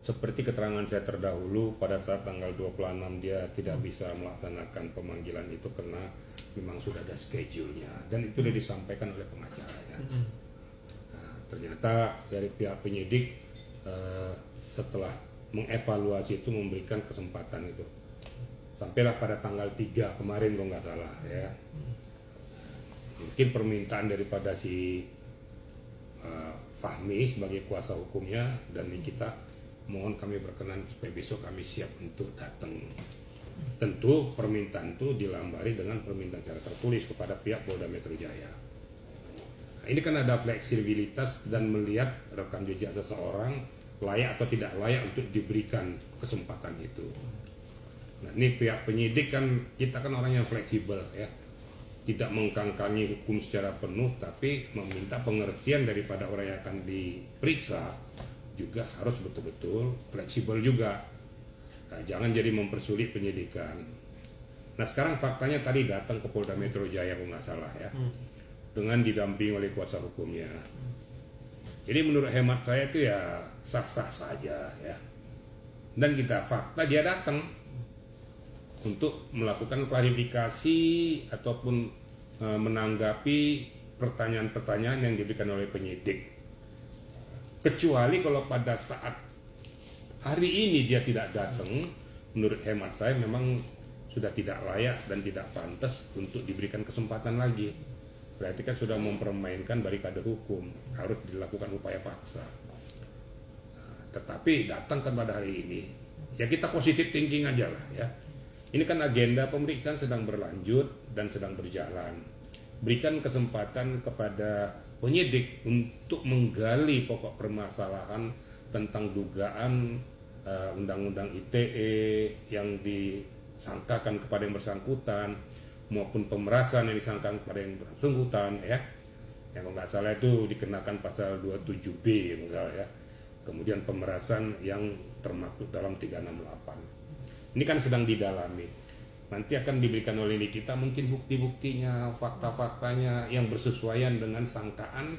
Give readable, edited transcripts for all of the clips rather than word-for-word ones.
seperti keterangan saya terdahulu pada saat tanggal 26 dia tidak bisa melaksanakan pemanggilan itu karena memang sudah ada schedule-nya dan itu sudah disampaikan oleh pengacaranya. Nah, ternyata dari pihak penyidik setelah mengevaluasi itu memberikan kesempatan itu. Sampailah pada tanggal 3 kemarin kalau nggak salah ya. Mungkin permintaan daripada si Fahmi sebagai kuasa hukumnya dan kita mohon kami berkenan supaya besok kami siap untuk datang. Tentu permintaan itu dilambari dengan permintaan secara tertulis kepada pihak Polda Metro Jaya. Nah, ini kan ada fleksibilitas dan melihat rekam jejak seseorang layak atau tidak layak untuk diberikan kesempatan itu. Nah, ini pihak penyidik kan kita kan orang yang fleksibel ya. Tidak mengkangkangi hukum secara penuh tapi meminta pengertian daripada orang yang akan diperiksa juga harus betul-betul fleksibel juga. Nah, jangan jadi mempersulit penyidikan. Nah, sekarang faktanya tadi datang ke Polda Metro Jaya kalau nggak salah ya, dengan didampingi oleh kuasa hukumnya. Jadi menurut hemat saya itu ya sah-sah saja ya. Dan kita fakta dia datang untuk melakukan klarifikasi ataupun menanggapi pertanyaan-pertanyaan yang diberikan oleh penyidik. Kecuali kalau pada saat hari ini dia tidak datang, menurut hemat saya memang sudah tidak layak dan tidak pantas untuk diberikan kesempatan lagi. Berarti kan sudah mempermainkan barikade hukum, harus dilakukan upaya paksa. Tetapi datang kan pada hari ini, ya kita positif thinking aja lah ya. Ini kan agenda pemeriksaan sedang berlanjut dan sedang berjalan. Berikan kesempatan kepada penyidik untuk menggali pokok permasalahan tentang dugaan undang-undang ITE yang disangkakan kepada yang bersangkutan maupun pemerasan yang disangkakan kepada yang bersangkutan ya. Yang kalau nggak salah itu dikenakan pasal 27B misalnya ya. Kemudian pemerasan yang termaktub dalam 368. Ini kan sedang didalami. Nanti akan diberikan oleh kita mungkin bukti-buktinya, fakta-faktanya yang bersesuaian dengan sangkaan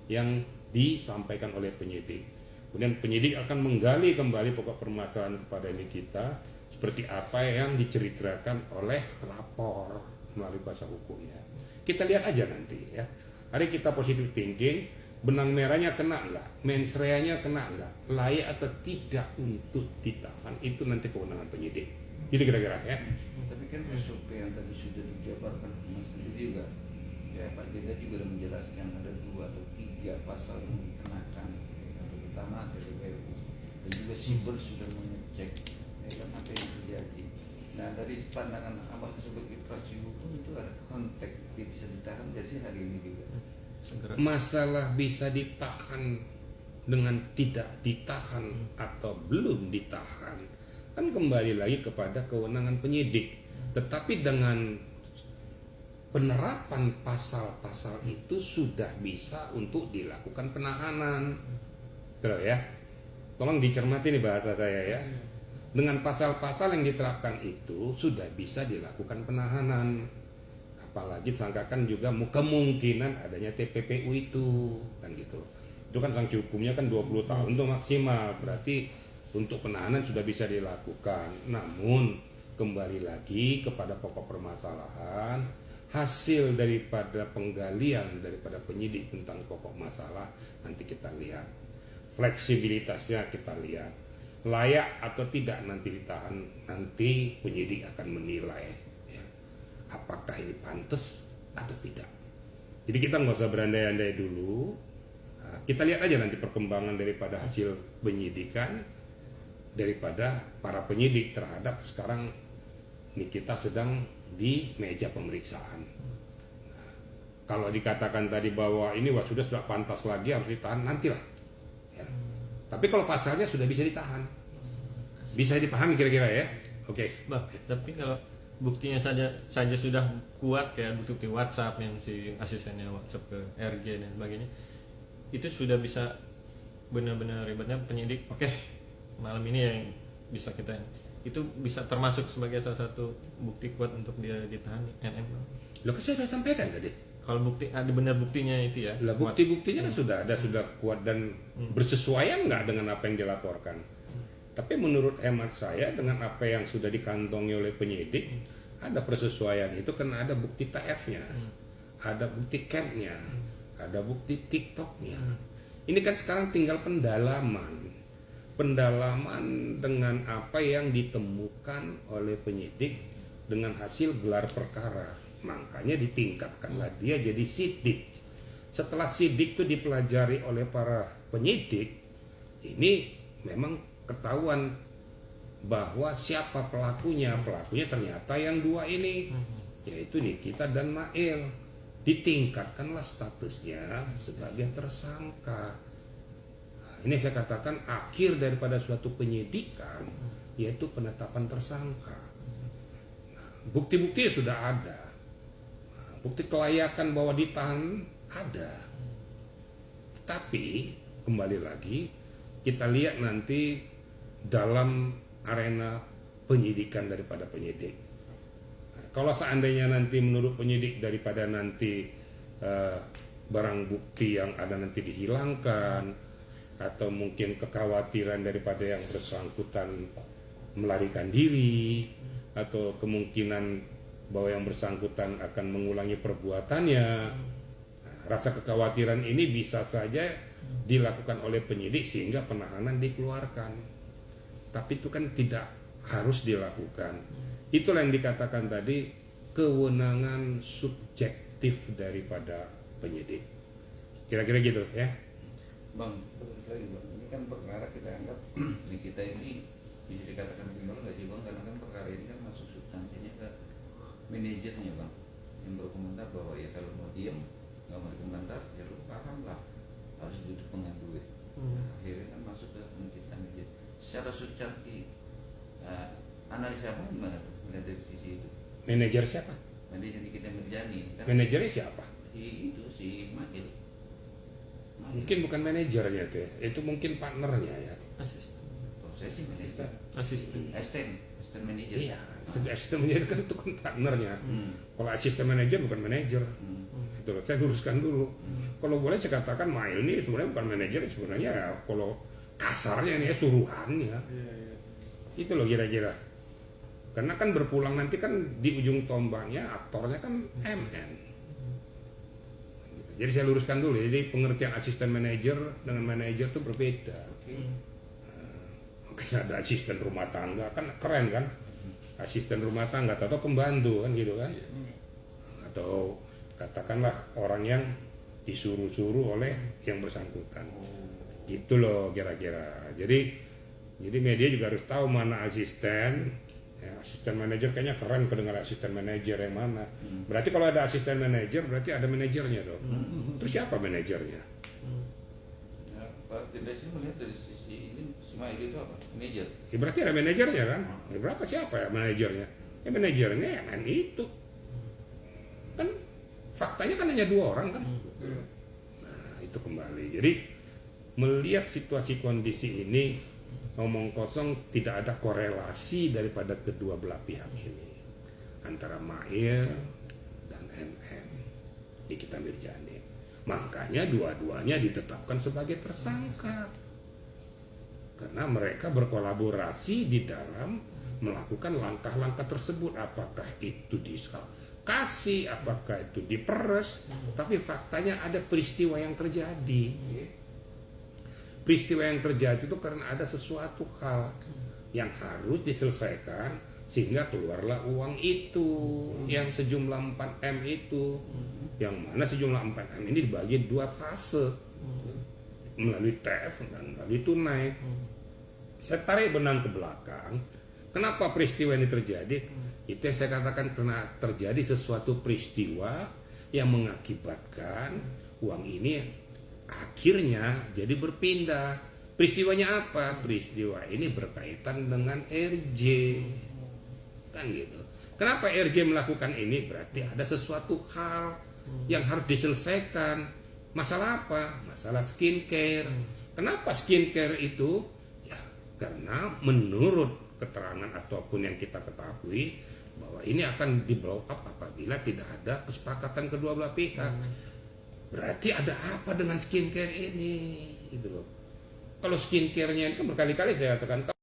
yang disampaikan oleh penyidik. Kemudian penyidik akan menggali kembali pokok permasalahan kepada kita seperti apa yang diceritakan oleh pelapor melalui kuasa hukumnya. Kita lihat aja nanti ya. Hari kita positive thinking, benang merahnya kena enggak, mens reanya kena enggak, layak atau tidak untuk ditahan, itu nanti kewenangan penyidik. Jadi kira-kira ya. Tapi kan SOP yang tadi sudah dijabarkan Mas sendiri juga, ya Pak Genda juga sudah menjelaskan ada 2 atau 3 pasal yang dikenakan. Yang pertama TPPU dan juga Siber sudah mengecek kan apa yang terjadi. Nah dari pandangan Abang sebagai praktisi hukum itu ada konteks dia bisa ditahan nggak sih hari ini juga? Masalah bisa ditahan dengan tidak ditahan atau belum ditahan kan kembali lagi kepada kewenangan penyidik. Tetapi dengan penerapan pasal-pasal itu sudah bisa untuk dilakukan penahanan. Terus ya, tolong dicermati nih bahasa saya ya. Dengan pasal-pasal yang diterapkan itu sudah bisa dilakukan penahanan. Apalagi sangkakan juga kemungkinan adanya TPPU itu kan gitu. Itu kan sanksi hukumnya kan 20 tahun itu maksimal. Berarti untuk penahanan sudah bisa dilakukan. Namun kembali lagi kepada pokok permasalahan, hasil daripada penggalian daripada penyidik tentang pokok masalah nanti kita lihat. Fleksibilitasnya kita lihat. Layak atau tidak nanti ditahan, nanti penyidik akan menilai ya, apakah ini pantas atau tidak. Jadi kita nggak usah berandai-andai dulu. Nah, kita lihat aja nanti perkembangan daripada hasil penyidikan daripada para penyidik terhadap sekarang ini kita sedang di meja pemeriksaan. Nah, kalau dikatakan tadi bahwa ini sudah pantas lagi harus ditahan, nantilah. Ya. Tapi kalau pasalnya sudah bisa ditahan, bisa dipahami kira-kira ya. Oke. Bang, tapi kalau buktinya saja sudah kuat kayak bukti WhatsApp yang si asistennya WhatsApp ke RG dan sebagainya, itu sudah bisa benar-benar ribetnya penyidik. Oke, malam ini yang bisa kita itu bisa termasuk sebagai salah satu bukti kuat untuk dia ditahan NM. Loh, saya sudah sampaikan tadi. Kalau bukti ada benar buktinya itu ya. Lah bukti-buktinya kan sudah ada, sudah kuat dan bersesuaian nggak dengan apa yang dilaporkan. Tapi menurut hemat saya dengan apa yang sudah dikantongi oleh penyidik, ada persesuaian itu karena ada bukti TF-nya, ada bukti CAT-nya, ada bukti TikTok-nya. Ini kan sekarang tinggal pendalaman dengan apa yang ditemukan oleh penyidik dengan hasil gelar perkara. Makanya ditingkatkanlah dia jadi sidik. Setelah sidik itu dipelajari oleh para penyidik, ini memang ketahuan bahwa siapa pelakunya. Pelakunya ternyata yang dua ini, yaitu Nikita dan Mail. Ditingkatkanlah statusnya sebagai tersangka. Ini saya katakan akhir daripada suatu penyidikan, yaitu penetapan tersangka. Bukti-bukti sudah ada, bukti kelayakan bahwa ditahan ada. Tapi kembali lagi kita lihat nanti dalam arena penyidikan daripada penyidik. Kalau seandainya nanti menurut penyidik daripada nanti barang bukti yang ada nanti dihilangkan, atau mungkin kekhawatiran daripada yang bersangkutan melarikan diri, atau kemungkinan bahwa yang bersangkutan akan mengulangi perbuatannya, rasa kekhawatiran ini bisa saja dilakukan oleh penyidik sehingga penahanan dikeluarkan. Tapi itu kan tidak harus dilakukan. Itulah yang dikatakan tadi, kewenangan subjektif daripada penyidik. Kira-kira gitu ya. Bang, lagi bang, ini kan perkara kita anggap di kita ini bisa dikatakan kriminal nggak sih bang? Karena kan perkara ini kan masuk substansinya ke manajernya bang, yang berkomentar bahwa ya kalau mau diem nggak mau dikomentar ya lu paham lah, harus duduk dengan duit. Akhirnya kan masuk ke penciptaan manajer. Secara substansi analisa apa gimana tuh melihat dari sisi itu? Manajer siapa? Manajer Nikita Mirzani kan? Manajernya siapa? Si Makil. Mungkin bukan manajernya tuh ya. Itu mungkin partnernya ya. Asisten. Saya sih manajer. Asisten manajer. Iya, asisten manajer kan itu kan partnernya. Kalau asisten manajer bukan manajer. Itu loh, saya luruskan dulu. Kalau boleh saya katakan Mail ini sebenarnya bukan manajer, sebenarnya ya, kalau kasarnya ini ya suruhannya. Itu loh kira-kira. Karena kan berpulang nanti kan di ujung tombaknya aktornya kan MN. Jadi saya luruskan dulu. Jadi pengertian asisten manajer dengan manajer itu berbeda. Makanya ada asisten rumah tangga kan keren kan? Asisten rumah tangga atau pembantu kan gitu kan? Atau katakanlah orang yang disuruh-suruh oleh yang bersangkutan. Gitu loh kira-kira. Jadi media juga harus tahu mana asisten. Ya, asisten manajer kayaknya keren kedengar asisten manajer yang mana. Berarti kalau ada asisten manajer berarti ada manajernya dong. Terus siapa manajernya? Ya, Pak Dirjen melihat dari sisi ini si Mail itu apa? Manajer. Ya, berarti ada manajernya kan? Ya, berapa siapa ya manajernya? Ya manajernya yang itu. Kan faktanya kan hanya 2 orang kan? Nah, itu kembali. Jadi melihat situasi kondisi ini, ngomong kosong, tidak ada korelasi daripada kedua belah pihak ini antara Mail dan MM Nikita Mirzani. Makanya dua-duanya ditetapkan sebagai tersangka karena mereka berkolaborasi di dalam melakukan langkah-langkah tersebut. Apakah itu diskasih, apakah itu diperes, tapi faktanya ada peristiwa yang terjadi. Peristiwa yang terjadi itu karena ada sesuatu hal yang harus diselesaikan sehingga keluarlah uang itu yang sejumlah 4M itu, yang mana sejumlah 4M ini dibagi 2 fase, melalui TF dan melalui tunai. Saya tarik benang ke belakang, kenapa peristiwa ini terjadi? Itu yang saya katakan, karena terjadi sesuatu peristiwa yang mengakibatkan uang ini akhirnya jadi berpindah. Peristiwanya apa? Peristiwa ini berkaitan dengan RJ. Kan gitu. Kenapa RJ melakukan ini? Berarti ada sesuatu hal yang harus diselesaikan. Masalah apa? Masalah skincare. Kenapa skincare itu? Ya, karena menurut keterangan ataupun yang kita ketahui bahwa ini akan di blow up apabila tidak ada kesepakatan kedua belah pihak. Berarti ada apa dengan skincare ini? Gitu loh. Kalau skincare-nya itu berkali-kali saya katakan,